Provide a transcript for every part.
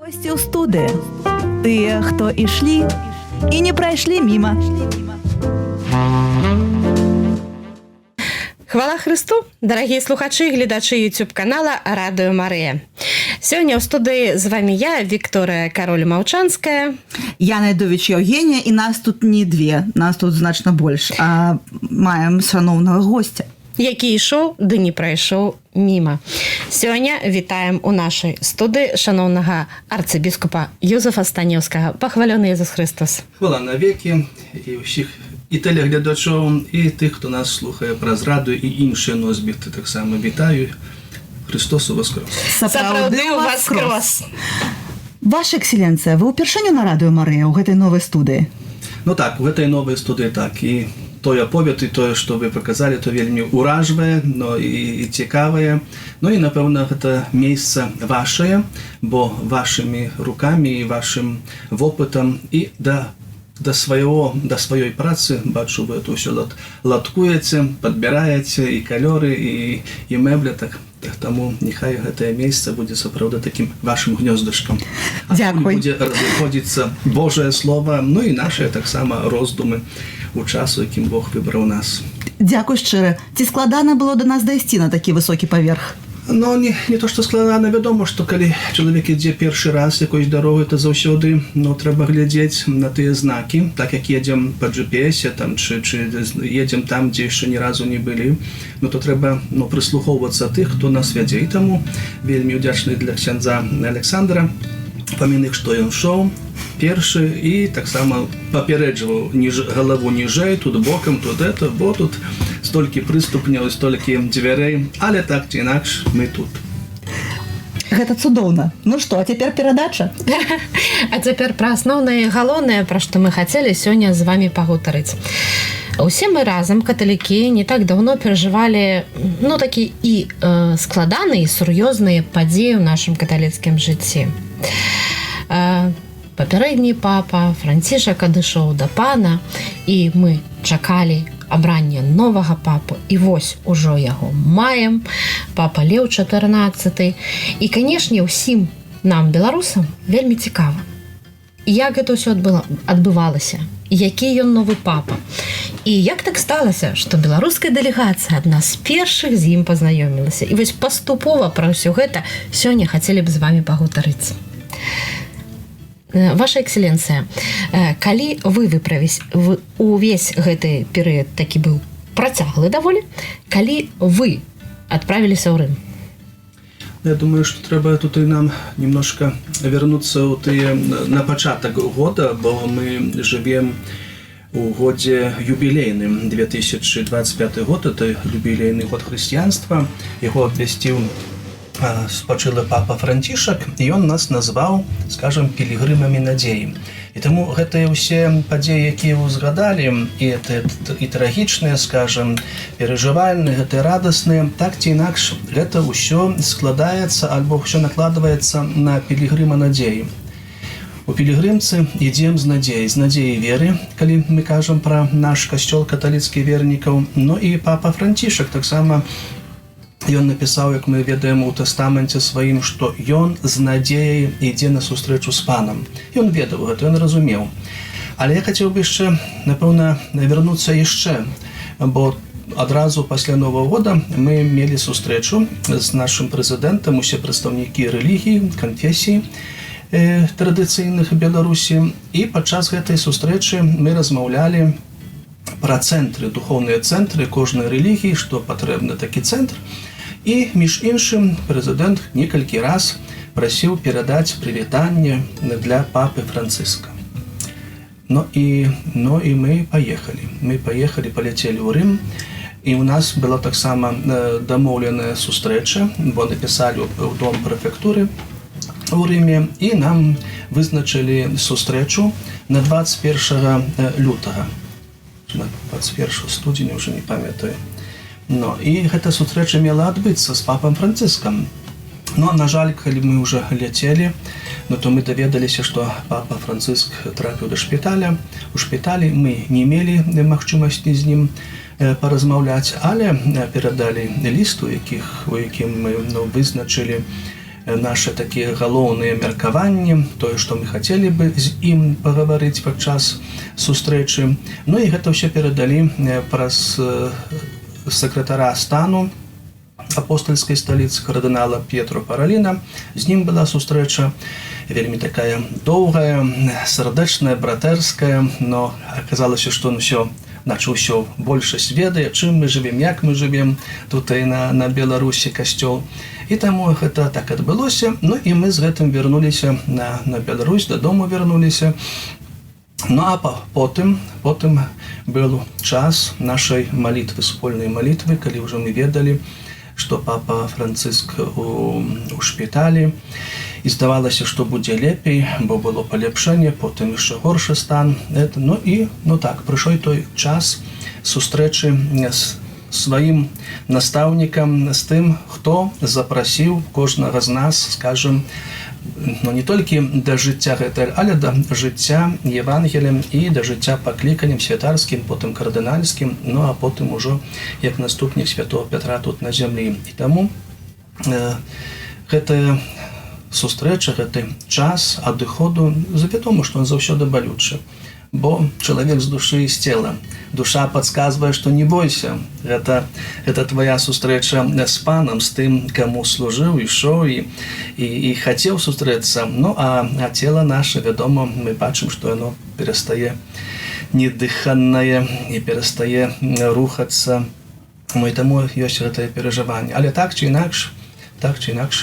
Гости у студы. Тыя, хто ішлі і не прайшлі міма. Хвала Христу, дорогие слухачи и глядачи YouTube-канала Радио Мария. Сегодня в студии с вами я, Виктория Король-Маўчанская. Я Найдович Евгения, и нас тут не две, нас тут значно больше, а маем шановного гостя. Які ішоў, ды не прайшоў міма. Сёння вітаем у нашай студыі шаноўнага арцыбіскупа Юзефа Станеўскага. Пахвалёны Езус Христос. Хвала навеки і ўсіх і тэлеглядачоў, і тых, хто нас слухае праз радыё, і іншыя носьбіты таксама вітаю. Христос воскрес. Сапраўды воскрес. Ваша экселенцыя, вы ўпершыню на Радыё Марыя ў гэтай новай студыі? Ну так, в этой новой студии так. И той аповед, и тое, что вы показали, то вельмі уражвае, но и цікавае. Ну и, напэўна, гэта месца вашее, бо вашими руками и вашим опытом и до своей працы, бачу, вы это все латкуеце, подбираете и колеры, и мэбля, так тому нехай гэтае месца будзе сапраўды таким вашим гнёздышком. Дякую. Будзе разыходзіцца Божае Слово, ну и наши таксама роздумы у часу, якім Бог выбраў нас. Дзякуй шчыра. Ці складана было до нас дайсці на такі высокі паверх? Но не то, что складана, вядома, што калі чалавек ідзе першы раз якоюсь дарогай, то заўсёды трэба глядзець на тыя знакі, так як едзем па GPS, там, чи едзем там, дзе яшчэ ні разу не былі, то трэба прыслухоўвацца тых, хто нас вядзе. І таму вельмі удзячны для ксяндза Александра, памінных, што ён шоў першы і таксама папярэджваў галаву ніжэй, тут бокам, тут это, бо тут столькі прыступняў, столькі дзвярэй, але так ці інакш мы тут. Гэта цудоўна. Ну што, а цяпер перадача? А цяпер пра асноўнае і галоўнае, пра што мы хацелі сёння з вамі пагутарыць. Усе мы разам, каталікі, не так даўно перажывалі такі і складаныя, і сур'ёзныя падзеі ў нашым каталіцкім жыцці. Папярэдні папа Францішак адышоў да пана, і мы чакалі абрання новага папу, і вось ужо яго маем, папа Леў XIV. І, канешне, ўсім нам, беларусам, вельмі цікава. Як гэта ўсё адбывалася? Які ён новы папа? І як так сталася, што беларуская дэлегацыя адна з першых з ім пазнаёмілася? І вось паступова пра ўсё гэта сёння хацелі б з вамі пагутарыць. Ваша экселенцыя, калі вы выправіць увесь гэты перыяд такі быў працяглы даволі, калі вы адправіліся ў Рым? Я думаю, что трэба тут и нам немножко вернуться на початок года, бо мы живем у годзе юбилейным. 2025 год, это юбилейный год христианства. Его обвестил спачылы папа Францішак, і ён нас назваў, скажем, пілігрымамі надзеі. І таму гэтыя ўсе падзеі, якія вы узгадалі, і трагічныя, скажем, перажывальныя, гэтыя радасныя, так ці інакш гэта ўсё складаецца альбо ўсё накладваецца на пілігрыма надзеі. У пілігрымцы ідзем з надзеі веры, калі мы кажам пра наш касцёл каталіцкіх вернікаў. Ну і папа Францішак таксама ён напісаў, як мы ведаем у тэстаменце сваім, што ён з надзеяй ідзе на сустрэчу з панам. Ён ведаў гэта, ён разумеў. Але я хацеў бы яшчэ, напэўна, вярнуцца яшчэ, бо адразу пасля Новага года мы мелі сустрэчу з нашым прэзідэнтам, усе прадстаўнікі рэлігіі, канфесій традыцыйных Беларусі. І падчас гэтай сустрэчы мы размаўлялі пра цэнтры, духоўныя цэнтры кожнай рэлігіі, што патрэбны такі цэнтр. І, між іншым, прэзідэнт некалькі раз прасіў перадаць прывітанне для папы Францыска. Ну і мы паехалі. Мы паехалі, паляцелі ў Рым, і ў нас была таксама дамоўленая сустрэча, бо напісалі ў дом прэфектуры ў Рыме, і нам вызначылі сустрэчу на 21 лютага. 21 студзеня, уже не памятаю. І гэта сустрэча мела адбыцца з папам Францыскам. Но, на жаль, калі мы уже ляцелі, то мы даведаліся, што папа Францыск трапіў да шпіталя. У шпіталі мы не мелі магчымасці з ім паразмаўляць, але перадалі ліст, у якім мы вызначылі наши такія галоўныя меркаванні, тое, што мы хацелі бы з ім пагаварыць падчас сустрэчы. Ну і гэта ўсё перадалі праз сакратара стану апостольскай сталіцы кардынала П'етро Параліна. З ім была сустрэча вельмі такая доўгая, сардэчная, братэрская, но аказалася, што ўсё большасць ведае, чым мы жывем, як мы жывем тут і на Беларусі касцёл. І таму гэта так адбылося. Ну і мы з гэтым вярнуліся на Беларусь, дадому вярнуліся. Ну а потым быў час нашай малітвы, супольнай малітвы, калі ўжо мы ведалі, што папа Францыск у шпіталі, і здавалася, што будзе лепей, бо было палепшэнне, потым яшчэ горшы стан. Прыйшоў той час сустрэчы з сваім настаўнікам, з тым, хто запрасіў кожнага з нас, скажем, не толькі да жыцця гэтага, але да жыцця Евангеліем і да жыцця пакліканнем святарскім, потым кардынальскім, ну а потым ужо як наступнік святого Пятра тут на зямлі. І таму гэтая сустрэча, гэты час адыходу, вядома, што ён заўсёды балючы. Бо чалавек з душы і з цела. Душа падказвае, што не бойся. Гэта твая сустрэча з панам, з тым, каму служыў, ішоў і хацеў сустрэцца. Ну, а цела наше, вядома, мы бачым, што яно перастае недыханнае і перастае рухацца. Ну, і таму ёсць гэтае перажыванне. Але так ці інакш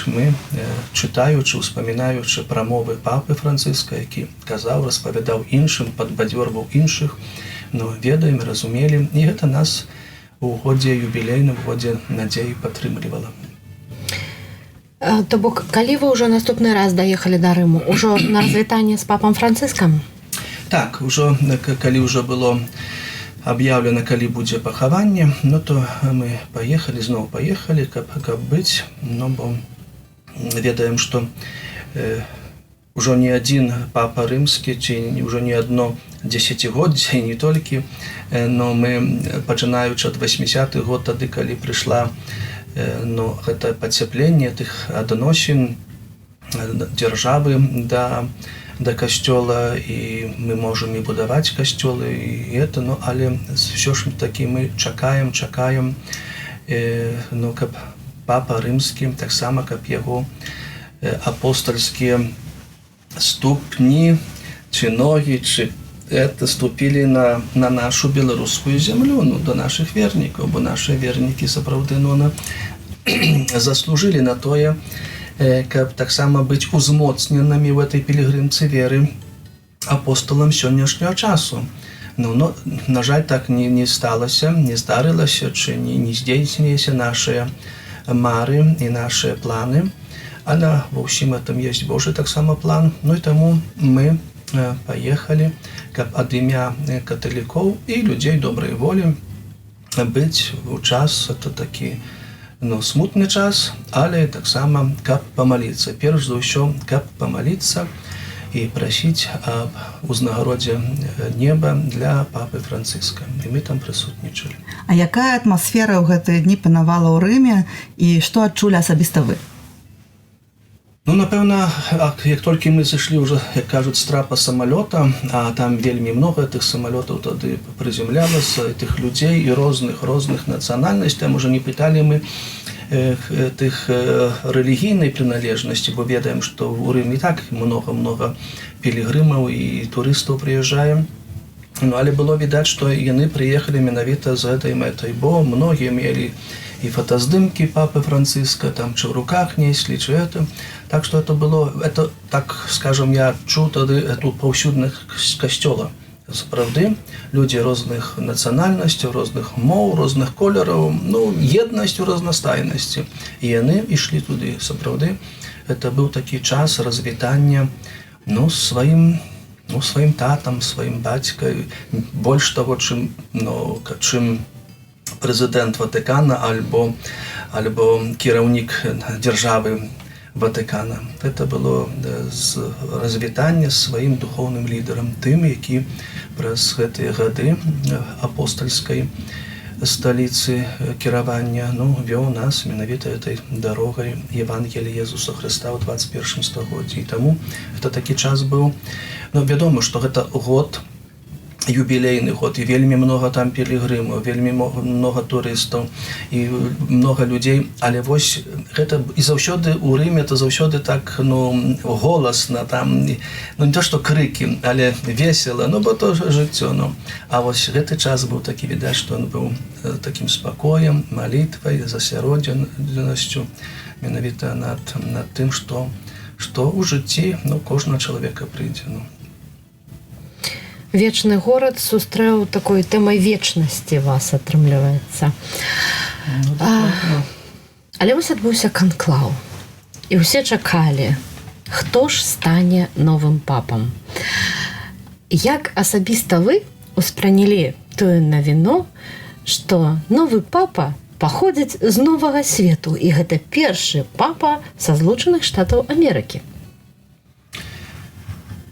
мы, чытаючы, успамінаючы прамовы папы Францыска, які казаў, распавядаў іншым, падбадзёрваў іншых, ведаем, разумелі, і гэта нас у годзе юбілейным, у годзе надзеі падтрымлівала. То бок, калі вы ўжо наступны раз даехалі да Рыму, ужо на развітанне з папам Францыскам? Так, калі ўжо было аб'яўлена, калі будзе пахаванне, то мы зноў паехалі, каб быць, бо ведаем, што ўжо не адзін папа рымскі, ці ўжо не адно дзесяцігоддзе, не толькі, но мы, пачынаючы ад 80-х год, тады, калі прыйшла гэта пацяпленне тых адносін дзяржавы да касцёла, і мы можам і будаваць касцёлы, і гэта, але ўсё ж такі мы чакаем, каб папа рымскі, таксама, каб яго апостольскія ступні, ці ногі, ці ступілі на нашу беларускую зямлю, да нашых вернікаў, бо нашы вернікі сапраўды заслужылі на тое, каб таксама быць узмоцненымі ў этой пілігрымцы веры апостолам сённяшняго часу. На жаль, так не сталася, не здарылася, чи не здзейсніліся нашыя мары і нашыя планы, але ва ўсім гэтым ёсць Божы таксама план. І таму мы паехалі, каб ад імя каталікоў і людзей добрай волі быць у час, это такі смутны час, але таксама каб памаліцца. Перш за ўсё, каб памаліцца і прасіць аб узнагародзе неба для папы Францыска. І мы там прысутнічалі. А якая атмасфера ў гэтыя дні панавала ў Рыме і што адчулі асабіста вы? Напэўна, як толькі мы сышлі ўжо, як кажуць, з трапа самалёта, а там вельмі многа тых самалётаў тады прыземлялася, тых людзей і розных нацыянальнасцей, уже не пыталі мы тых рэлігійнай прыналежнасці, бо ведаем, што ў Рым і так многа пілігрымаў і турыстаў прыязджае. Але было відаць, што яны прыехалі менавіта з гэтай мэтай, бо многія мелі і фотаздымкі папы Францыска, там чи в руках неслі, чи это. Так што это было, так, скажем, я чуў тады эту паўсюднасць касцёла. Сапраўды, людзі розных нацыянальнасцяў, розных моў, розных колераў, еднасць у разнастайнасці. І яны ішлі туды, сапраўды. Это быў такі час развітання, сваім татам, сваім бацькай, больш таго, чым прэзідэнт Ватыкана альбо кіраўнік дзяржавы Ватыкана. Это было з развітання з сваім духоўным лідарам, тым, які праз гэтыя гады апостальскай столицы кіравання, ну, вёў нас менавіта этой дарогай Евангелія Езуса Христа ў 21 стагоддзі. І таму гэта такі час быў. Ну, вядома, што гэта год, юбілейны год, і вельмі много там пілігрымаў, вельмі много турыстаў і много людзей, але вось гэта і заўсёды ў Рыме, это заўсёды так, ну, голасна, там, ну, не то што крыкі, але весела, ну, бо то жыццё, ну. А вось гэты час быў такі, відаць, што ён быў такім спакоем, малітвай, засяродзенасцю, менавіта над тым, што ў жыцці, ну, кожнага чалавека прыйдзе, ну. Вечны горад сустрэў такой тэмай вечнасці вас, атрымліваецца. Але вось адбыўся канклаў. І ўсе чакалі, хто ж стане новым папам. Як асабіста вы успрынялі тую навіну, што новы папа паходзіць з новага свету, і гэта першы папа са Злучаных Штатаў Амерыкі?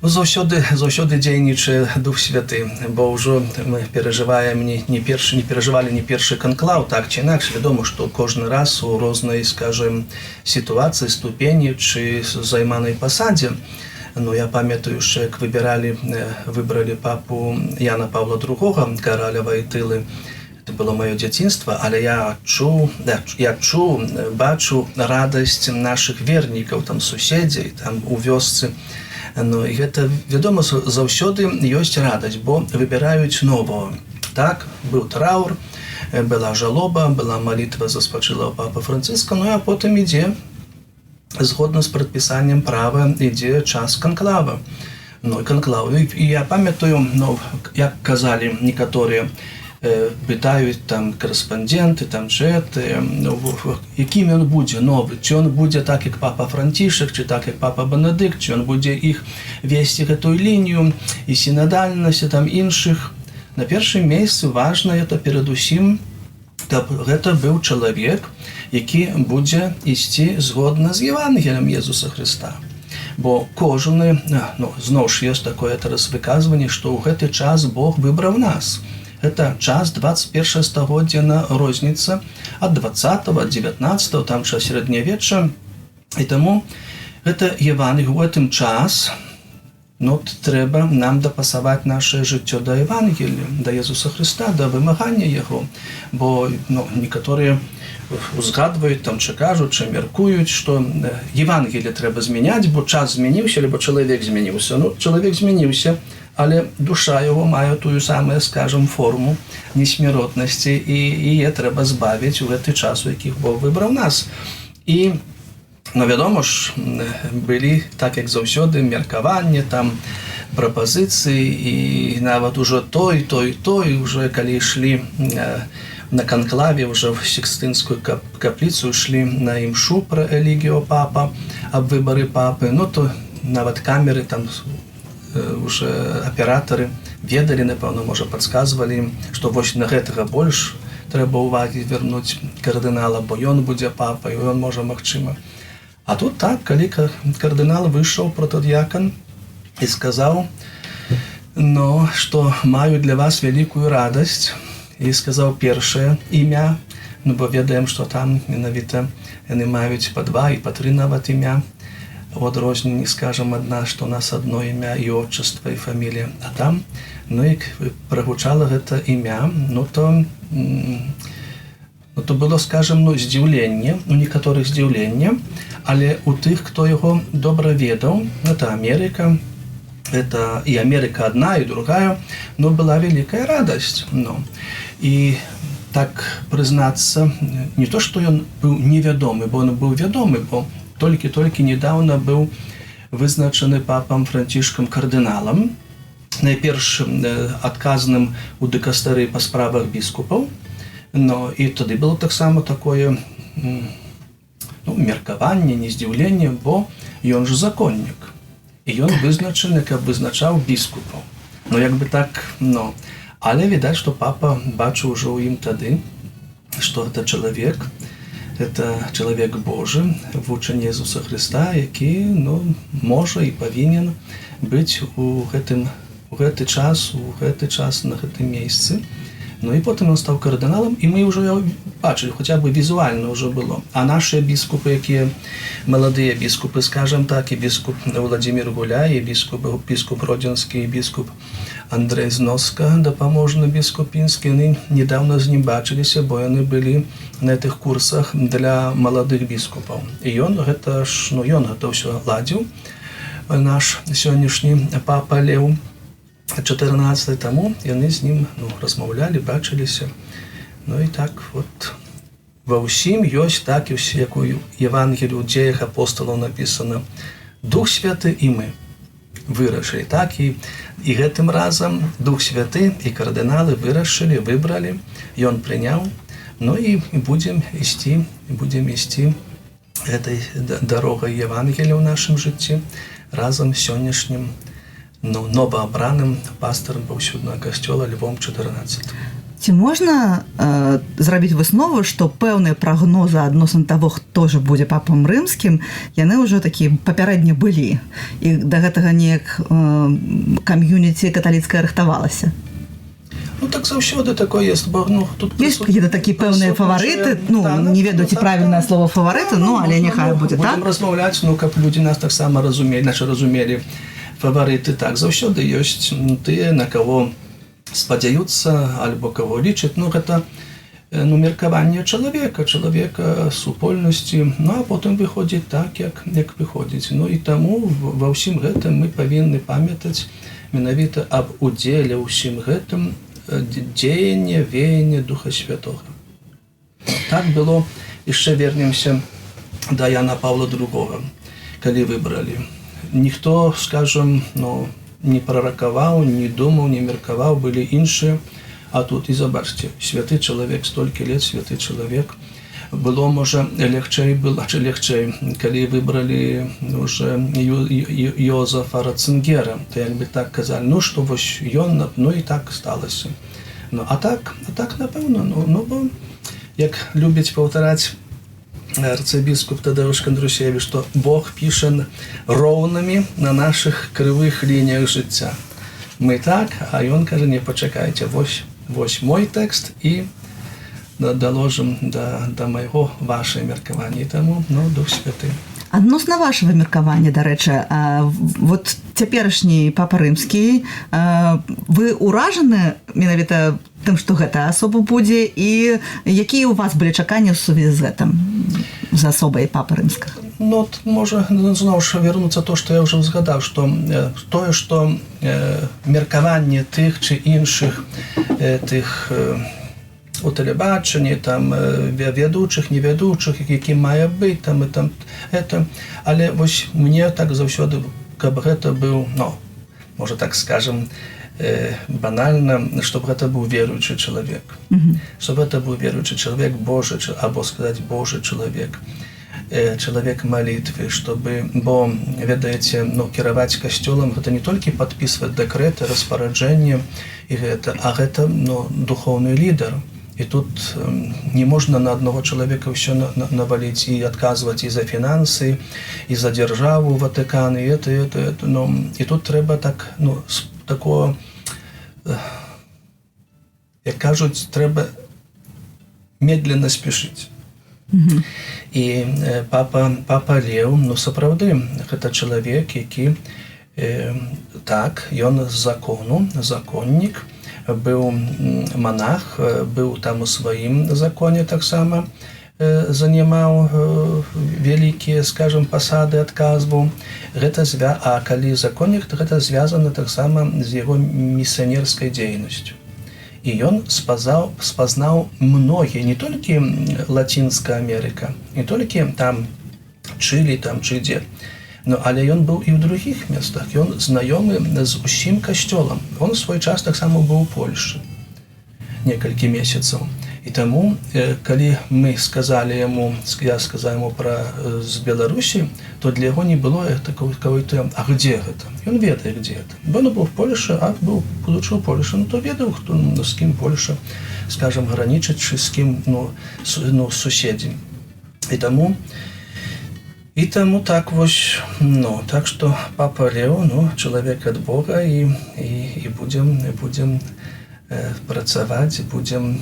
Заўсёды дзейнічае Дух Святы, бо ўжо мы перажываем не перажывалі не першы канклаў, так ці інакш. Вядома, што кожны раз у рознай, скажем, сітуацыі, ступені ці займанай пасадзе. Ну, я памятаю, що як выбралі папу Яна Павла II, караля Вайтылы. Це було моє дзяцінства, але я бачу радасць наших вернікаў, там суседзей, там у вёсцы. Ну, і гэта, вядома, заўсёды ёсць радасць, бо выбіраюць нового. Так, быў траур, была жалоба, была малітва за спачылого папа Франциска, ну, а потым ідзе, згодна з прадпісаннем права, ідзе час канклава. Ну, і канклав. І я памятаю, ну, як казалі некаторыя, пытаюць там корэспанденты, там чэты, якім ён будзе новы, ці ён будзе так, як папа Францішак, ці так, як папа Бенедыкт, ці ён будзе іх весці гэтую лінію і сінадальнасць, і там іншых. На першым месцы важна это перадусім, каб гэта быў чалавек, які будзе ісці згодна з Евангеліем Езуса Христа. Бо кожны, ну, зноў ж ёсць такое выказванне, што ў гэты час Бог выбраў нас. Это час 21 стагоддзя на розніца ад 20-го, ад 19-го, там час сярэднявечча. І таму гэта Евангелие, у гэтым час, ну, трэба нам дапасаваць наше жыццё да Евангелия, да Езуса Христа, да вымагання яго. Бо, ну, некаторыя узгадваюць, там, чи кажуць, чи мяркуюць, што Евангелие трэба змяняць, бо час змяніўся, або чалавек змяніўся. Ну, чалавек змяніўся, але душа яго мае тую самую, скажем, форму несмяротнасці, і яе трэба збавіць у гэты час, у якіх Бог выбраў нас. І, ну, вядома ж, былі, так як заўсёды, меркаванні, там, прапазіцыі, і нават ужо той, уже калі ішлі на канклаве, уже в Сікстынскую капліцу ішлі на імшу пра элігіо папа, аб выбары папы, ну, то нават камеры, там, уже аператары ведалі, напэўна, можа, падказвалі ім, што вось на гэтага больш трэба ўвагі звярнуць кардынала, бо ён будзе папай, ён можа, магчыма. А тут так, калі кардынал выйшаў, протадыякан, і сказаў, ну, што маю для вас вялікую радасць, і сказаў першае імя, ну, бо ведаем, што там менавіта яны маюць па 2 і па 3 нават імя, у адрозненні, скажем, ад нас, што у нас адно імя і отчыства, і фамілія. А там, ну, як прагучала гэта імя, ну, то было, скажем, ну, здзіўленне, у некаторых здзіўленне, але у тых, хто яго добра ведаў, это Амерыка, это і Амерыка адна, і другая, ну, была вялікая радасць. Ну, і так прызнацца, не то, што ён быў невядомы, бо ён быў вядомы, бо толькі недавно быў вызначаны папам Францішкам кардыналам, найперш адказным у дыкастары па справах біскупаў. Ну, і тады было таксама такое, ну, меркаванне, не здзіўленне, бо ён жа законнік. І ён вызначаны, каб вызначаў біскупаў. Ну, як бы так, ну, але відаць, што папа бачыў ужо ў ім тады, што гэта чалавек, это чалавек Божы, вучань Езуса Христа, які, ну, можа і павінен быць у гэты час, на гэтым месцы. Ну і потім він став кардиналом, і ми вже його бачили, хоча б візуально вже було. А наші біскупи, які молоді біскупи, скажімо так, і біскуп Владимир Гуляй, і біскуп Родинський, і біскуп Андрей Зноска, допоможний біскуп Пінський, вони недавно з ним бачилися, бо вони були на цих курсах для молодих біскупів. І він це все ладив, наш сьогоднішній папа Лев 14, тому вони з ним розмовляли, бачилися. Ну і так от во всім є так, як у Євангелії, у діях апостолів написано, Дух Святий і ми вирішили. Так, і цим разом Дух Святий і кардинали вирішили, вибрали, і він прийняв. Ну і будемо йти этой дорогой Євангелія в нашому житті разом з сьогоднішнім новообраним пастором Повсюдного костьола Львом 14. Ці можна зробити виснову, що певні прогнози відносно того, хто ж буде папом римським, вони вже такі попередні були. І до гэтага ніяк ком'юніті католицьке рихтувалося. Ну, так завжди таке є. Тут Есть какие-то такие певные фавориты, не ведаю, ці правильне слово фаворити, але нехай буде так. Будемо розмовляти, щоб люди нас так само розуміли. Фаворити так, завжди є ті, на кого сподіваються, або кого лічать. Це міркування чоловіка, супольності, а потім виходить так, як виходить. І тому во всім гэтым ми повинні пам'ятати менавіта об уділі усім гэтым діяння, веяння Духа Святого. Так було, і ще вернемося до Яна Павла II, коли вибрали. Ніхто, скажем, не пророкував, не думав, не міркував, були інші. А тут, і забачте, святий чоловік, стільки лет святий чоловік. Було, може, легче, коли вибрали вже Йозефа Ратцингера, то якби так казали, що ось він, і так сталося. А так, напевно, бо, як любить повторяти арцебіскуп Тадеуш Кондрусевич, що Бог пише ровними на наших кривих лініях життя. Ми так, а він каже, не почекайте, ось мой текст, і доложим до моего ваше міркування. Тому, Дух Святий. Адносно вашего міркування, до речі, от теперішній Папа Римський, ви уражені менавіта тим, що гэта асоба будзе, і які у вас були чакання в сувязі з гэтым, з асобай Папы Римського? Може, знову ж вернуться то, що я вже згадав, що міркування тих чи інших тих у телебаченні, ведучих, неведучих, які має бути, але ось мені так завжди, щоб це був, може так скажем, банально, щоб це був віруючий чоловік. Щоб це був віруючий чоловік, Божий, або сказати Божий чоловік. Чоловік молитви, бо, ведаєте, керувати костюлом, це не тільки підписувати декрети, розпорядження, а це духовний лідер. И тут не можно на одного человека все навалить и отказывать и за финансы, и за державу, Ватикан, и это. И тут треба такого, як кажуть, треба медленно спешить. І папа Лев, справді, це чоловік, який, так, він з закону, законник, був монах, був там у своїм законі так само, займав великі, скажем, посади, відказував. А коли законник, то це зв'язано так само з його місіонерською діяльністю. І він спознав многі, не тільки Латинська Америка, не тільки там Чилі, там чи де, але він був і в інших містах. Він знайомий з усім костюлом. Він в свій час так само був у Польщі кілька місяців. І тому, коли ми сказали йому, я сказав йому про з Білорусі, то для його не було такого, а де це? Він ведає, де це. Бо він був в Польщі, а був получив Польщу, то ведав, хто, з ким Польща, скажімо, граничить, чи з ким, сусіди. І тому так ось, так що Папа Лев, чоловік від Бога, і будемо працаваць, будзем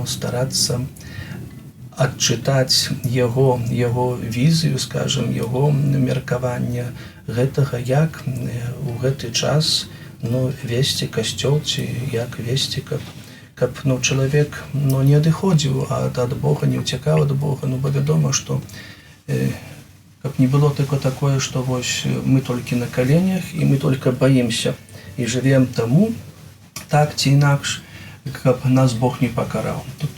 старацца адчытаць яго візію, скажем, яго меркаванне гэтага, як у гэты час весці касцёл, ці як весці, каб чалавек не адыходзіў ад Бога, не ўцякаў ад Бога, бо вядома, што каб не было такое, што вось мы толькі на каленях і мы толькі баімся і жывем таму, так ці інакш, каб нас Бог не пакараў. Тут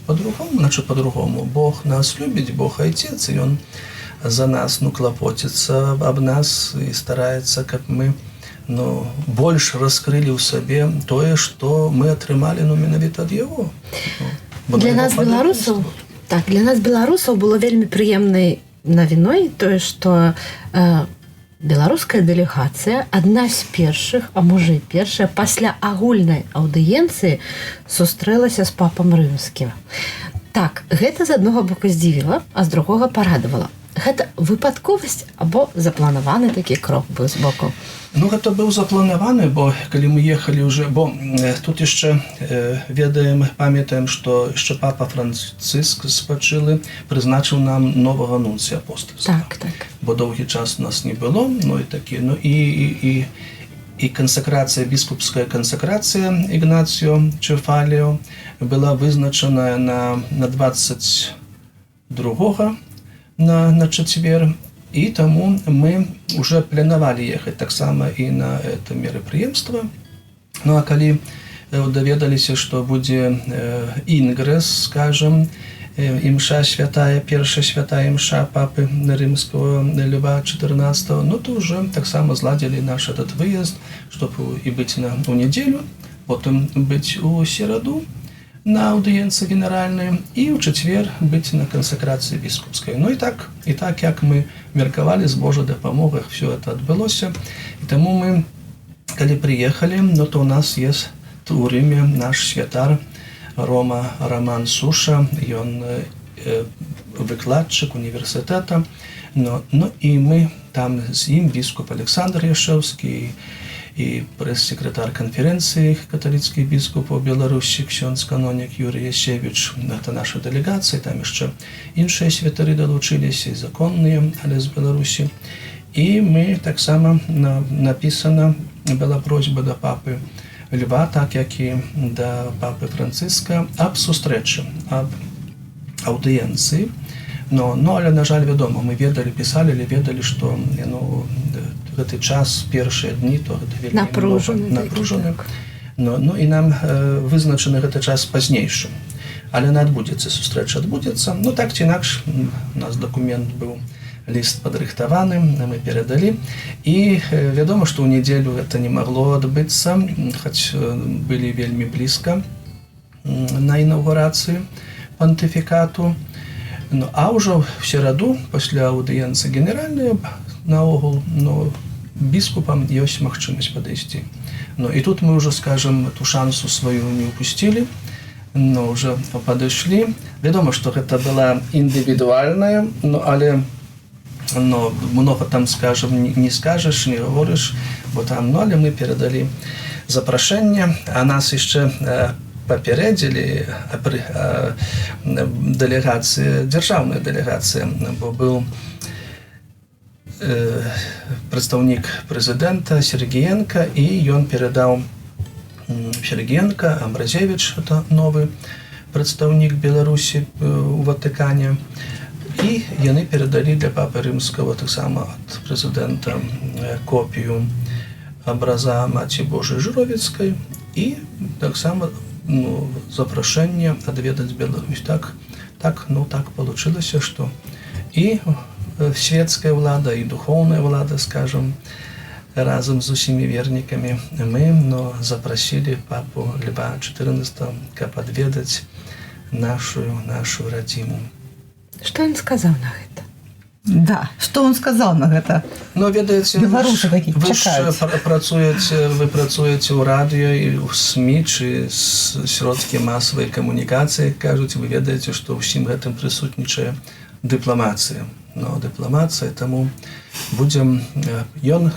по-другому. Бог нас любіць, Бог Айцец, і Ён за нас клапоціцца аб нас і стараецца, каб мы больш раскрылі ў сабе тое, што мы атрымалі менавіта ад Яго. Для нас беларусаў было вельмі прыемнай навіной тое, што беларуская дэлегацыя адна з першых, а можа і першая, пасля агульнай аўдыенцыі сустрэлася з папам рымскім. Так, гэта з аднаго боку здзівіла, а з другога парадавала. Гэта выпадковасць або запланаваны такі крок быў з боку? Гэта быў запланаваны, бо калі мы ехалі ўжо, бо тут яшчэ памятаем, што яшчэ папа Францыск спачылы прызначыў нам новага нунцыя апостальскага. Так. Бо доўгі час нас не было, і кансакрацыя, біскупская кансакрацыя Ігнацыо Чефаліо была вызначана на 22-го на чацвер, і таму мы уже планавалі ехаць таксама і на это мерапрыемства. А калі даведаліся, што будзе інгрэс, скажем, імша святая, першая святая імша папы рымского Льва XIV, то уже таксама зладзілі наш этот выезд, чтоб і быць у нядзелю, потым быць у сераду на аўдыенцыі генеральнай і ў чацвер быць на кансакрацыі біскупскай. І так, як мы меркавалі, з Божай дапамогай все это адбылося. І таму мы, калі прыехалі, то у нас есть у Рыме наш святар Роман Суша, ён выкладчык універсітэта, і мы там з ім, біскуп Александр Яшэўскі, і прэс-секретар канферэнцыі каталіцкіх біскупаў Беларусі, ксёндз-канонік Юрый Ясевіч, гэта наша дэлегацыя, там яшчэ іншыя святары далучыліся, і законныя, але з Беларусі. І мы таксама напісана была просьба да папы Льва, так як і да папы Францыска, аб сустрэчы, аб аўдыенцыі. Але, на жаль, вядома, мы ведалі, што гэты час, першыя дні, то гэта вельмі напружаны. І нам вызначаны гэты час пазнейшым. Але адбудзецца, сустрэча адбудзецца. Так ці інакш, у нас дакумент быў, ліст падрыхтаваны, мы перадалі. І вядома, што ў нядзелю гэта не магло адбыцца, хоць былі вельмі блізка на інаўгурацыі пантыфікату. А ўжо в сераду, пасля аўдыенцыі генеральнай, наогул, біскупам ёсць магчымасць падысці. І тут мы ўжо, скажем, ту шансу сваю не ўпусцілі, ўжо падышлі. Вядома, што гэта была індывідуальная, але много там, скажем, не скажаш, не говориш, бо там, але мы перадалі запрашэнне, а нас яшчэ папередзілі дэлегацыя, дзяржаўная дэлегацыя, бо быў прадстаўнік прэзідэнта Сергіенка, і ён перадаў Сергіенка, Амбразевіч, это новы прадстаўнік Беларусі у Ватыкане, і яны перадалі для папы рымскага таксама ад прэзідэнта копію абраза Маці Божай Жыровіцкай і таксама запрашэнне адведаць Беларусь. Так получилася, што і светская ўлада, і духоўная ўлада, скажем, разам з усімі вернікамі мы запрасілі папу Льва XIV, каб адведаць нашу радзіму. Што ён сказаў на гэта? Да, што он сказаў на гэта? Ведаеце, беларусы такі чакаюць. Вы працуеце ў радыё і ў СМІ, ці сродкі масавай камунікацыі, кажуць, вы ведаеце, што ўсім гэтым прысутнічае дыпламацыя. Дыпламацыя, таму ён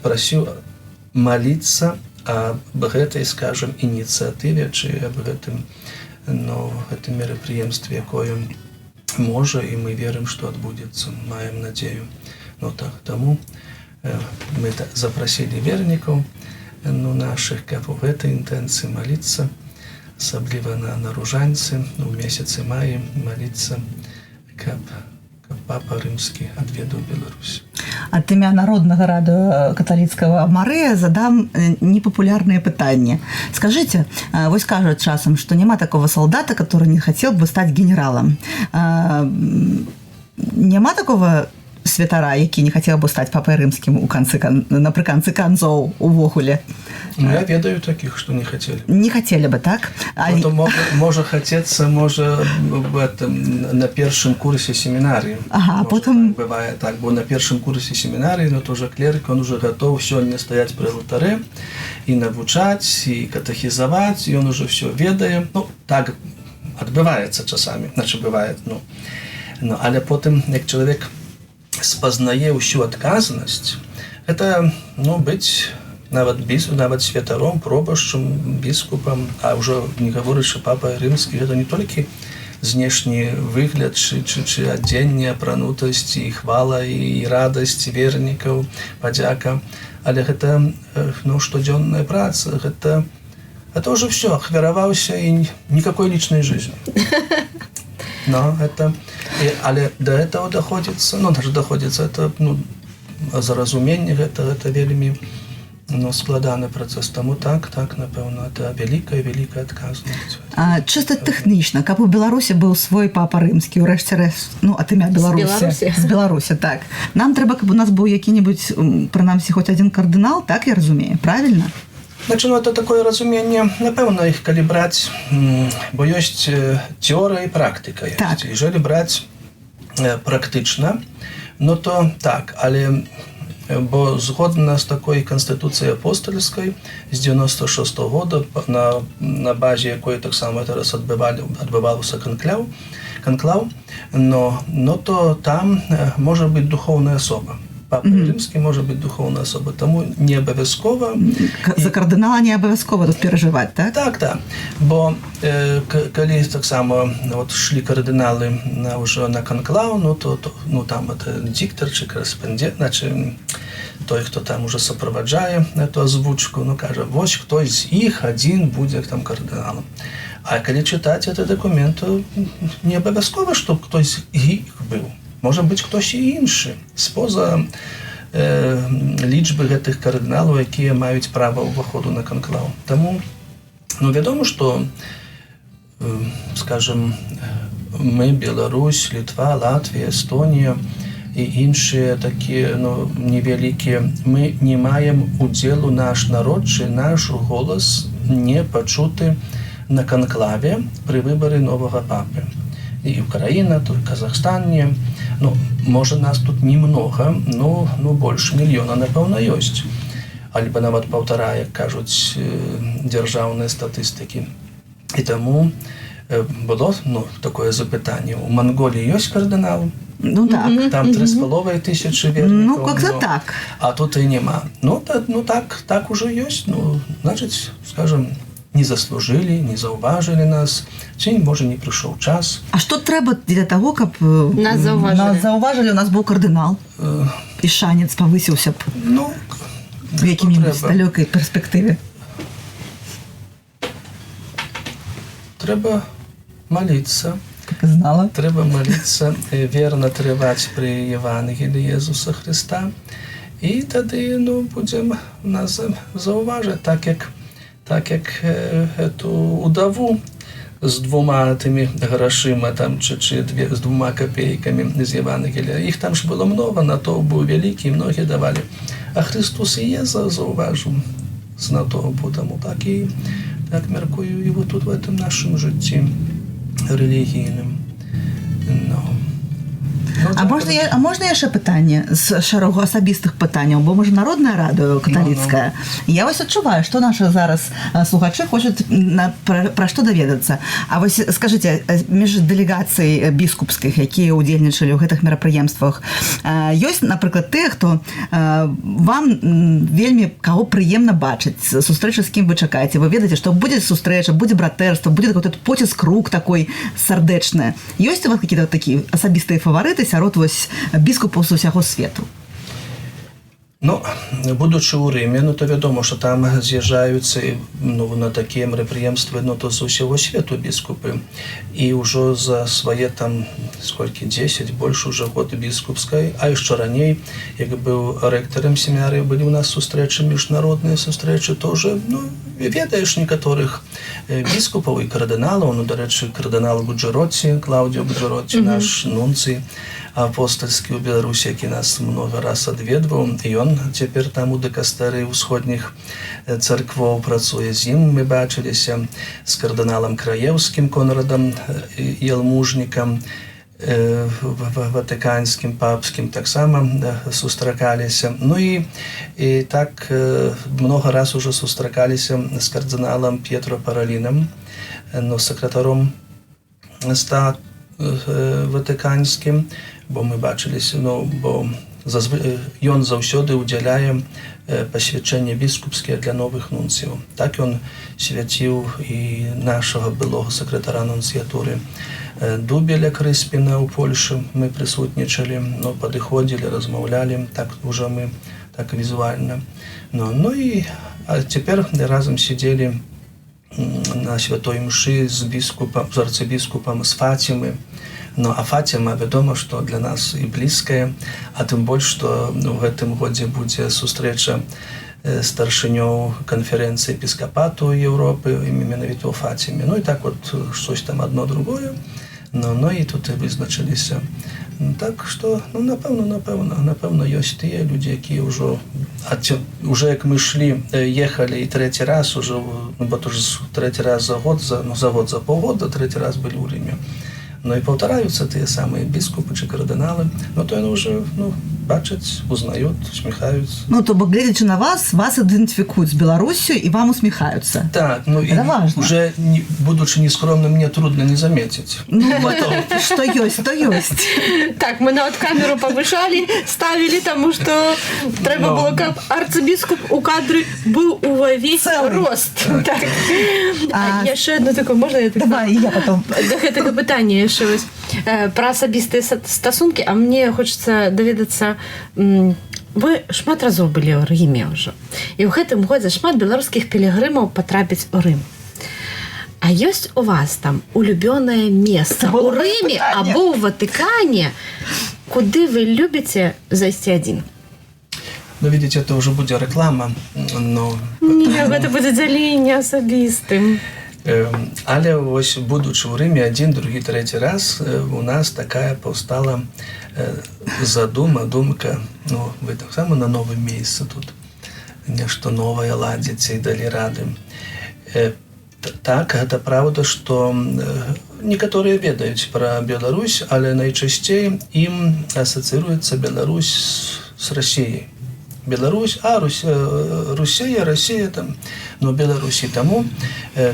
прасіў маліцца аб гэтай, скажем, ініцыятыве ці аб гэтым мерапрыемстве, якое можа, і мы верым, што адбудзецца, маем надзею. Таму мы запрасілі вернікаў нашых, каб у гэтай інтэнцыі маліцца, асабліва на ружанцы, у месяцы маі маліцца, каб папа рымскі адведаў Беларусь. Ад імя Народнага радыё каталіцкага Марыя задам непапулярнае пытанне. Скажыце, вось кажуць часам, што няма такого солдата, который не хацеў бы стаць генералам. Няма такого святара, які не хацеў бы стаць папай рымскім напрыканцы канцоў увогуле? Я ведаю такіх, што не хацелі. Не хацелі бы, так? Можа хацецца, на першым курсе семінарыі. Ага, потым... Бывае так, бо на першым курсе семінарыі, то уже клерык, он уже готов сёння стаяць пры алтары і навучаць, і катэхізаваць, і он уже все ведае. Так адбываецца часамі, бывае. Але потым, як чалавек спазнае ўсю адказнасць, гэта, быць нават святаром, пробашчым, біскупам, а ўжо не гаворычы папа рымскі, гэта не толькі знешні выгляд, чи адзенне, апранутасць, і хвала, і радасць вернікаў, падзяка, але гэта штодзённая праца, гэта ўжо все, ахвяраваўся, і никакой личной жизни. Але до этого доходится, это зразуменне, гэта вельмі складаны працэс. Таму так, напэўна, это вялікая адказнасць. Чыста тэхнічна, каб у Беларусі быў свой папа рымскі, урэшце рэшт, ад імя Беларусі. З Беларусі, так. Нам трэба, каб у нас быў які-небудзь, прынамсі, хоць адзін кардынал, так я разумею, правильно? Это такое разуменне, напэўна, іх калі браць, бо ёсць тэорыя і практыка. Jeżeli браць практычна, то так, але бо згодна з такой Конституцыяй апостольскай з 96 года, на базе якой таксама зараз адбываўся канклаў, то там можа быць духоўная асоба. Папа рымскі можа быць духоўная асоба, таму не абавязкова... За кардынала не абавязкова тут перажываць, так? Так. Бо калі таксама шлі кардыналы ўжо на канклаў, то там это диктор чи корэспандент, той, хто там уже сопроваджае эту озвучку, кажа, вось хто з іх адзін будзе там кардыналам. А калі чытаць этот документ, то не абавязкова, чтоб хтось з іх быў. Можа быць хтось і іншы, споза лічбы гэтых кардыналаў, якія маюць права ўваходу на канклаў. Таму, вядома, што, скажем, мы, Беларусь, Літва, Латвія, Эстонія і іншыя такія невялікія, мы не маем удзелу, наш народ, чи наш голас не пачуты на канклаве пры выбары новага папы. І Украіна, то і Казахстан не. Можа, нас тут немного, больш мільёна, напэўна, ёсць. Альбо нават 1,5, як кажуць дзяржаўныя статыстыкі. І таму было такое запытанне. У Манголіі ёсць кардынал? Так. Там 3500 вернікаў. Как-то так. А тут і нема. Так уже ёсць. Значыць, скажем, не заслужили, не заўважылі нас, ці, можа, не прыйшоў час. А што трэба для таго, каб нас заўважылі, у нас быў кардынал, і шанец павысіўся б в якім-небудзь далёкай перспектыве? Трэба маліцца. Как і знала. Трэба маліцца, верна трываць пры Евангеліі Езуса Христа, і тады будзем нас заўважаць, так як эту удаву з 2 тымі грашыма, чи з 2 копейкамі з Євангелія. Їх там ж було много, натовп був великий, многі давали. А Христос і є зауважив з натовпу, тому так міркую і тут в этом нашому житті релігійним. А можна яшчэ пытанне з шэрагу асабістых пытанняў, бо мы ж народная радыё каталіцкая. Я вось адчуваю, што нашы зараз слухачы хочуць пра што даведацца. А вось скажыце, між дэлегацыяй біскупскіх, якія ўдзельнічалі ў гэтых мерапрыемствах, ёсць, напрыклад, тыя, хто вам вельмі каго прыемна бачыць, сустрэча з кім вы чакаеце, вы ведаеце, што будзе сустрэча, будзе братэрства, будзе такой поціск рук такой сардэчны. Ёсць у вас какие-то такія асабістыя фаварыты сярод вось біскупаў з усяго свету? Ну, будучы ў Рыме, то вядома, што там з'язджаюцца на такія мерапрыемствы, то з усяго свету біскупы. І ўжо за свае там, сколькі, 10, больш уже год біскупскай, а яшчэ раней, як быў рэктарам семінарыі, былі ў нас сустрэчы, міжнародныя сустрэчы, то ўжо, ведаеш некаторых біскупаў і кардыналаў, дарэчы, кардынал Гуджэроці, Клаўдзіо Гуджэроці, наш нунцый апостольскі ў Беларусі, які нас много раз адведваў, і ён цяпер там у дыкастэрыі ўсходніх царквоў працуе. З ім мы бачыліся, з кардыналам Краеўскім Конрадам Ялмужнікам, ватыканскім, папскім таксама сустракаліся. І так много раз уже сустракаліся з кардыналам П'етро Паралінам, сакратаром ватыканскім, бо мы бачыліся, бо ён заўсёды ўдзяляе пасвячэнне біскупскія для новых нунцыяў. Так ён свяціў і нашага былога сакратара нунцыятуры Дубеля Крыспіна ў Польшы. Мы прысутнічалі, падыходзілі, размаўлялі, так уже мы, так візуальна. І цяпер разам сидзелі на святой мшы з арцыбіскупам з Фатімы. А Фатіма, вядома, што для нас і блізкая, а тым больш, што ў гэтым годзе будзе сустрэча старшынёў канферэнцыі эпіскапату Еўропы, менавіта ў Фатіме. І так от штось там адно другое, і тут і вызначыліся. Так што, напэўна, ёсць тыя людзі, якія ўжо як мы ехалі і трэці раз, бо трэці раз за год, за паўгода, трэці раз былі ў Рыме. І паўтараюцца тыя самыя біскупы чи кардыналы, то яны ўжо бачаць, узнают, усміхаюцца. То бок, гледзячы на вас ідэнтыфікуюць з Беларусю і вам усміхаюцца. Так, і уже, будучы нескромным, мне трудно не заметить. Што ёсць, то ёсць. Так, мы нават камеру павышалі, ставілі, таму што трэба было, каб арцыбіскуп у кадры быў увесь рост. Яшчэ одно такое, можна? Давай, я потом. Да гэтага пытання яшчэ вось пра асабістыя стасункі, а мне хочацца даведацца, вы шмат разоў былі ў Рыме ўжо, і ў гэтым годзе шмат беларускіх пілігрымаў патрапіць у Рым. А ёсць у вас там улюбёнае месца ў Рыме або ў Ватыкане, куды вы любіце зайсці адзін? Видите, это уже будет реклама, но... Не, это будет дзяленне асабістым. Але ось, будучи в Римі один, другий, третій раз, у нас така повстала думка, ви так само на нове місце тут, нешто нове ладиться і далі ради. Так, это правда, что некоторые ведают про Беларусь, але найчастей им ассоциируется Беларусь с Россией. Беларусь, Росія там, но Беларусі таму.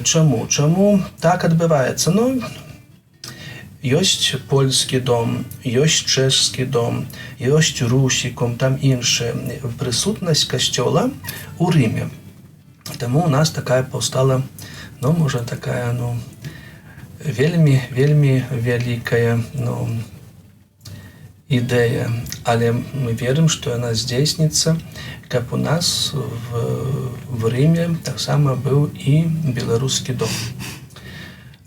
Чаму так адбываецца? Ёсць польскі дом, ёсць чэшскі дом, ёсць русікум, там іншая прысутнасць касцёла ў Рыме. Таму у нас такая паўстала, можа такая, вельмі вялікая, ідэя, але мы верым, што яна здзейсніцца, каб у нас в Рыме таксама быў і беларускі дом,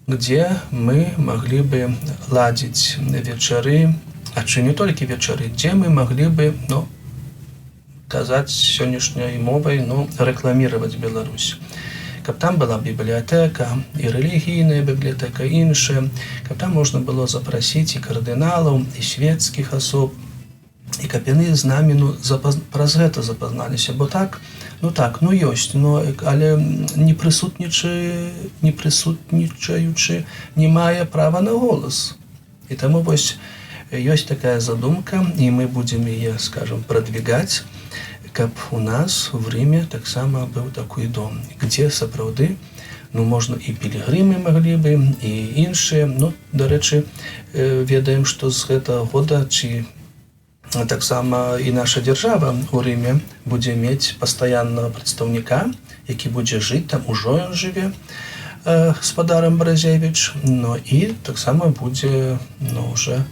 где мы маглі бы ладзіць вечары, а чи не толькі вечары, дзе мы маглі бы, казаць сённяшняй мовай, рэкламіраваць Беларусь. Каб там была бібліятэка, і рэлігійная бібліятэка, іншая, каб там можна было запрасіць і кардыналаў, і свецкіх асоб, і каб яны з намі праз гэта запазналіся, бо так, ёсць, але не прысутнічаючы, не мае права на голас. І таму вось Есть такая задумка, и мы будем ее, скажем, продвигать, как у нас в Риме так само был такой дом, где сапраўды, ну, можна і пілігрымы маглі бы, і іншыя. Ну, дарэчы, ведаем, што з гэтага года, ці таксама і наша дзяржава ў Рыме будзе мець пастаяннага прадстаўніка, які будзе жыць, там ужо ён жыве, гаспадарам Бразевіч, ну, і таксама будзе, ну, уже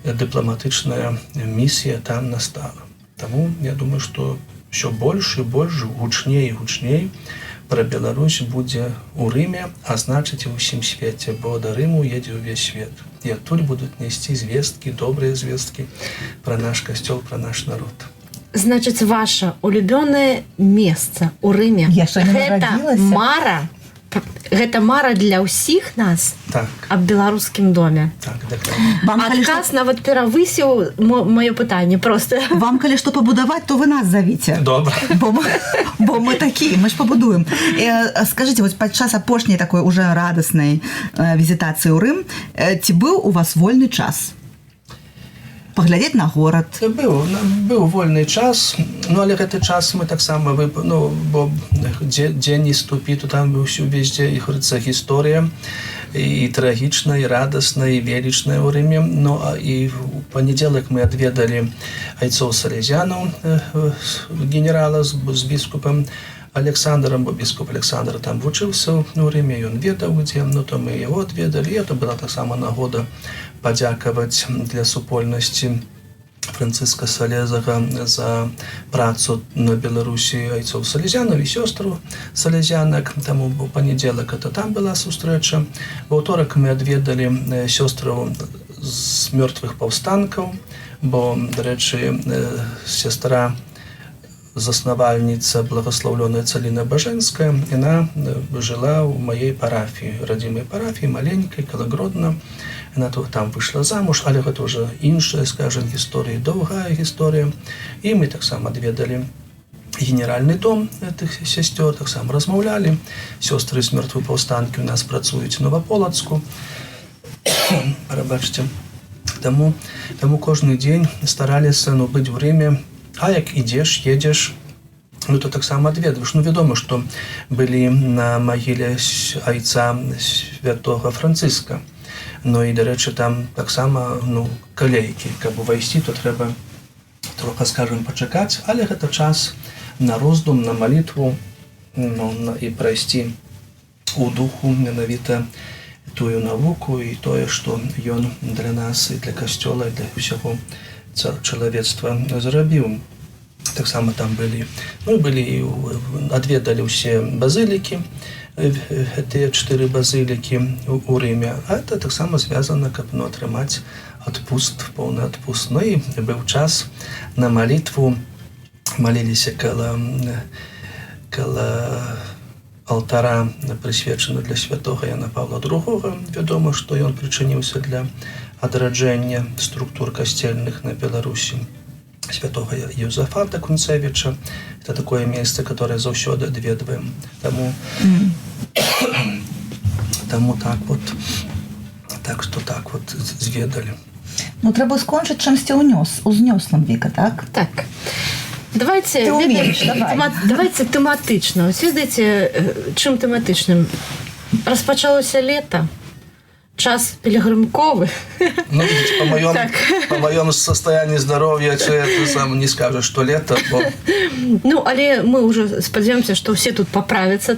дыпламатычная місія там настала. Таму я думаю, што ўсё больш і больш, гучней і гучней пра Беларусь будзе ў Рыме, а значыць і ўсім свеце, бо да Рыму едзе ўвесь свет. І адтуль будуць несці звесткі, добрыя звесткі пра наш касцёл, пра наш народ. Значыць, ваше улюбёнае месца ў Рыме. Яшчэ не нарадзілася. Гэта мара для ўсіх нас Так. аб беларускім доме. Так, дакладна. Адказ нават перавысіў маё пытанне просто. Вам калі што пабудаваць, то вы нас завіце. Добра. Бо мы такія, мы ж пабудуем. Скажыце, вось падчас апошняй такой уже радаснай візітацыі ў Рым, ці быў у вас вольны час? Паглядзець на горад. Быў вольны час, ну, але гэты час мы таксама, ну, бо дзе не ступі, то там ўсё везде, і говорится, гісторыя, і трагічная, і радасная, і велічная ў Рыме. Ну, і ў панядзелак мы адведалі айцоў салезянаў, генерала з біскупам Александром, бо біскуп Александр там вучыўся ў Рыме, ён ведаў, дзе, ну, то мы яго адведалі, і это была таксама нагода падзякаваць для супольнасці Францыска Салезага за працу на Беларусі айцоў салезянаў і сёстраў салезянак. Таму у панядзелак это там была сустрэча. Ва ўторак мы адведалі сёстраў з мёртвых паўстанкаў, бо, дарэчы, сястра заснавальніца благословленная Цаліна Бажэнская, яна жыла ў маёй парафіі, радзімай парафіі, маленькай, каля Гродна. Яна там выйшла замуж, але гэта ўжо іншая, скажем, гісторыя, доўгая гісторыя. І мы таксама адведалі генеральны дом гэтых сясцёр, таксама размаўлялі. Сёстры з мёртвай паўстанкі у нас працуюць у Новаполацку. Прабачце. Таму кожны дзень стараліся, ну, быць у Рыме. А як ідзеш, едзеш, ну, то таксама адведваеш. Ну, вядома, што былі на магіле айца святога Францыска. Ну, і, дарэчы, там таксама, ну, калейкі. Каб увайсці, то трэба трохи, скажем, пачакаць, але гэта час на роздум, на малітву, ну, і прайсці у духу менавіта тую навуку і тое, што ён для нас і для касцёла, і для ўсяго чалавецтва зрабіў. Таксама там былі, ну, адведалі ўсе базылікі, гэтыя 4 базылікі ў Рыме, а это таксама звязана, каб, ну, атрымаць адпуст, поўны адпуст. Ну, і быў час на малітву, маліліся каля алтара, прысвечана для святога Яна Павла II. Вядома, што ён прычыніўся для адраджэння структур касцельных на Беларусі. Святога Юзафата Кунцевіча. Это такое место, которое заўсёды адведваем. Таму так вот, так што так вот зведалі. Ну, трэба скончыць чымсьці узнёслым, Віка, так? Так. Давайте тэматычна. Ось ведаеце, чым тэматычным? Распачалося лета, час пілігрымковы. Ну, по моем состоянии здоровья это сам не скажешь, что лето. Бо... Ну, але мы уже спадзяёмся, што ўсе тут паправяцца,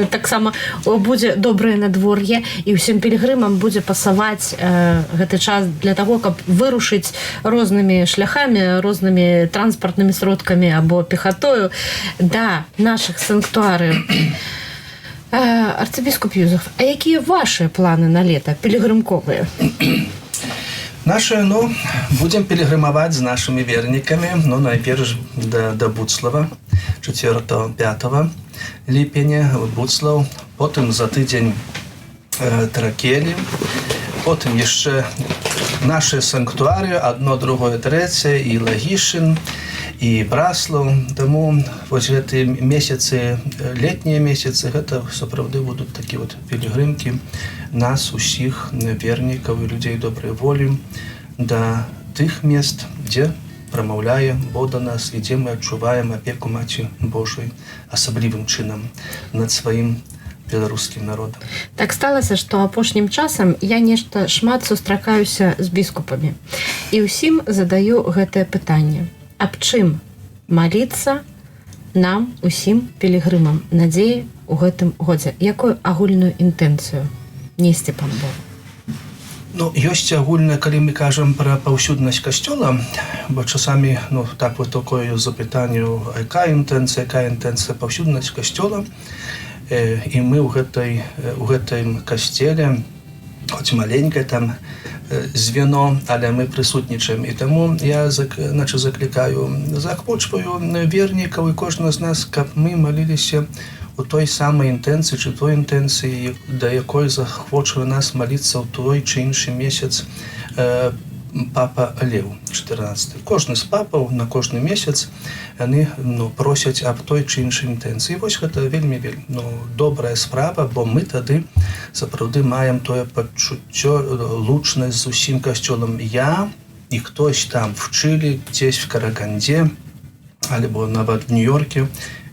таксама будзе добрае надвор'е, і ўсім пілігрымам будзе пасаваць гэты час для таго, каб вырушыць рознымі шляхамі, рознымі транспартнымі сродкамі або пехатою да нашых санктуарыяў. Арцыбіскуп Юзеф, а якія ваши планы на лето пілігрымковыя? Наши, ну, будем пилигримовать с нашими верниками, ну, найперш до Буцлава, 4-5 липеня Буцлав, потом за тыдзень Тракелі, потом еще наши санктуары, одно, другое, третье, и Лагишин, и Браслав. Тому вот эти месяцы, летние месяцы, это сапраўды будут такие вот пилигримки нас, усіх верников и людей доброй воли, да тых мест, дзе прамаўляе Бог да нас, і дзе мы адчуваем апеку Маці Божай асаблівым чынам над сваім беларускім народам. Так сталася, што апошнім часам я нешта шмат сустракаюся з біскупамі. І ўсім задаю гэтае пытанне. Аб чым маліцца нам, усім пілігрымам, надзеі ў гэтым годзе? Якую агульную інтэнцыю несці пан Бог? Ну, ёсць агульная, калі мы кажам пра паўсюднасць касцёла, бо часамі, так вот такое запытанне, якая інтэнцыя паўсюднасць касцёла, і мы ў гэтым касцеле, хоць маленькае там звено, але мы прысутнічаем. І таму я заклікаю, заахвочваю вернікаў і кожнага з нас, каб мы маліліся у той самай інтэнцыі, чи той інтэнцыі, да якой захвочвае нас маліцца ў той чи іншы месяц папа Леў XIV. Кожны з папаў на кожны месяц яны просяць аб той чи іншай інтэнцыі. І вось гэта вельмі добрая справа, бо мы тады сапраўды маем тое пачуццё, лучнасць з усім касцёлам. Я і хтось там в Чилі, дзесь в Караганде, альбо нават в Нью-Йорке,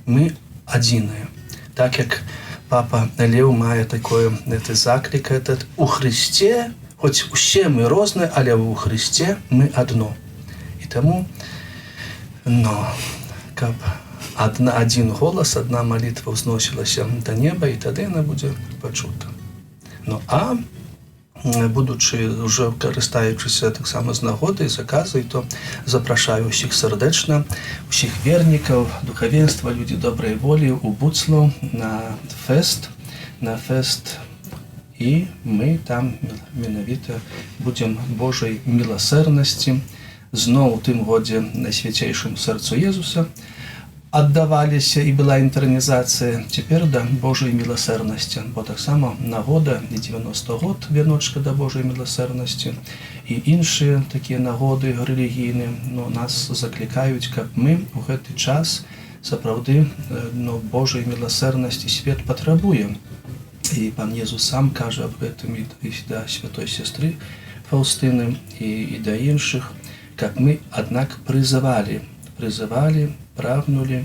мы адзіныя. Так як папа Леў мае такое заклік, у Христе, хоць усе мы розныя, але ў Христе мы адно. І таму, каб адзін голас, адна малітва ўзносілася да неба, і тады яна будзе пачута. А будучы, уже карыстаючыся таксама з нагодай, з аказай, то запрашаю ўсіх сардэчна, усіх вернікаў, духавенства, людзі добрай волі у Буцлаў на фэст, і мы там менавіта будзем Божай міласэрнасці, зноў у тым годзе Найсвяцейшым сэрцу Езуса аддаваліся і была інтэрнізацыя, цяпер да Божай міласэрнасці, бо таксама нагода і 90 год вяночка да Божай міласэрнасці і іншыя такія нагоды рэлігійныя нас заклікаюць, каб мы ў гэты час сапраўды Божай міласэрнасці свет патрабуе. І пан Езус сам кажа аб гэтым і да святой сястры Фаўстыны і да іншых, каб мы, аднак, прызывалі, прагнулі,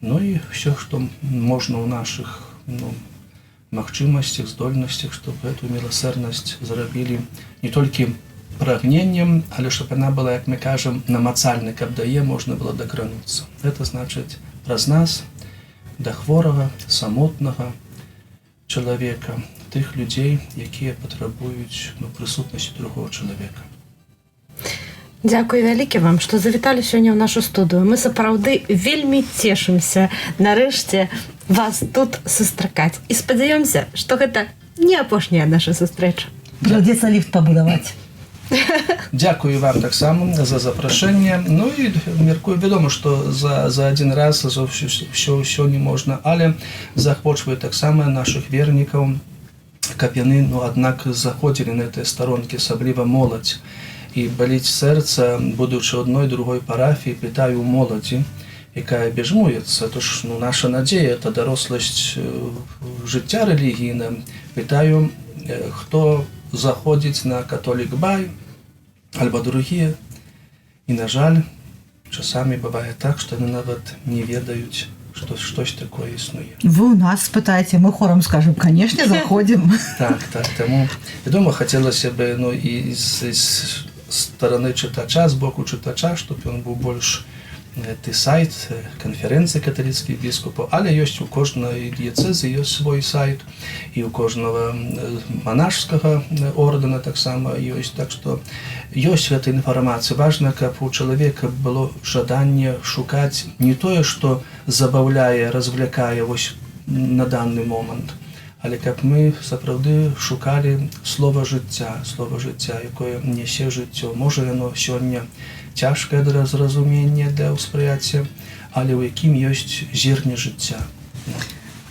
і ўсё, што можна ў нашых магчымасцях, здольнасцях, што гэту міласэрнасць зрабілі не толькі прагненнем, але щоб яна была, як мы кажам, намацальна, каб да яе можна было дакрануцца. Гэта значыць праз нас да хворага, самотнага чалавека, тых людзей, якія патрабуюць прысутнасці другого чалавека. Дзякуй вялікі вам, што завіталі сёння ў нашу студыю. Мы сапраўды вельмі цешымся нарэшце вас тут сустракаць. І спадзяёмся, што гэта не апошняя наша сустрэча. Прыйдзецца ліфт пабудаваць. Дзякую вам таксама за запрашэнне. І мяркую, вядома, што за адзін раз ўсё не можна, але заахвочваю таксама нашых вернікаў, каб яны, аднак, заходзілі на гэтыя старонкі, асабліва моладзь. І баліць сэрца, будучы адной другой парафіі, пытаю ў моладзі, якая бяжмуецца, то ж наша надзея, это даросласць жыцця рэлігійна. Пытаю, хто заходзіць на католік бай, альбо другія. І, на жаль, часамі бывае так, што яны нават не ведаюць, што штось такое існуе. Вы у нас спытаеце, мы хорам скажем, конечно, заходзім. Так, вядома, хацелася бы і з стороны чытача, з боку чытача, щоб ён быў больш сайт канферэнцыі каталіцкіх біскупаў, але ёсць у кожнай дыяцэзы ёсць свой сайт, і у кожнага манашскага ордэна таксама ёсць. Так што ёсць гэта інфармацыя. Важна, каб у чалавека было жаданне шукаць не тое, што забаўляе, развлякае на данный момант, але каб мы сапраўды шукалі слова жыцця, якое нясе жыццё. Можа, яно сёння цяжкае да зразумення, для ўспрыяцця, але ў якім ёсць зерне жыцця.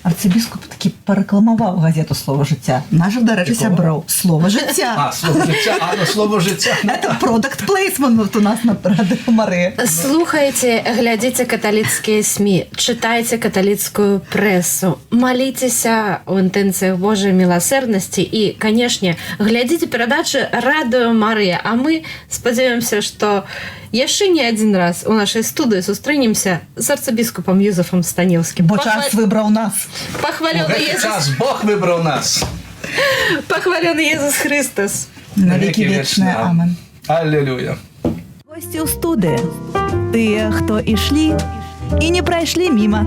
арцыбіскуп такі парэкламаваў газету «Слова жыцця». Наших, до речі, сяброў. «Слова жыцця». Слово життя, слово життя. Это продукт плейсмент вот у нас на Радио Мария. Слухайте, глядите католицкие СМИ, читайте католицкую прессу, молитесь в интенциях Божьей милосердности и, конечно, глядите передачи Радио Мария. А мы сподіваемся, что еще не один раз у нашей студии сустрэнемся с арцыбіскупом Юзефом Станілскім. Бо час выбраў нас. Похваленый Час Бог выбрал нас. Похваленый Иисус Христос. На веки вечные. Амен. Аллилуйя. Гости ў студыі. Тыя, хто ішлі і не прайшлі міма.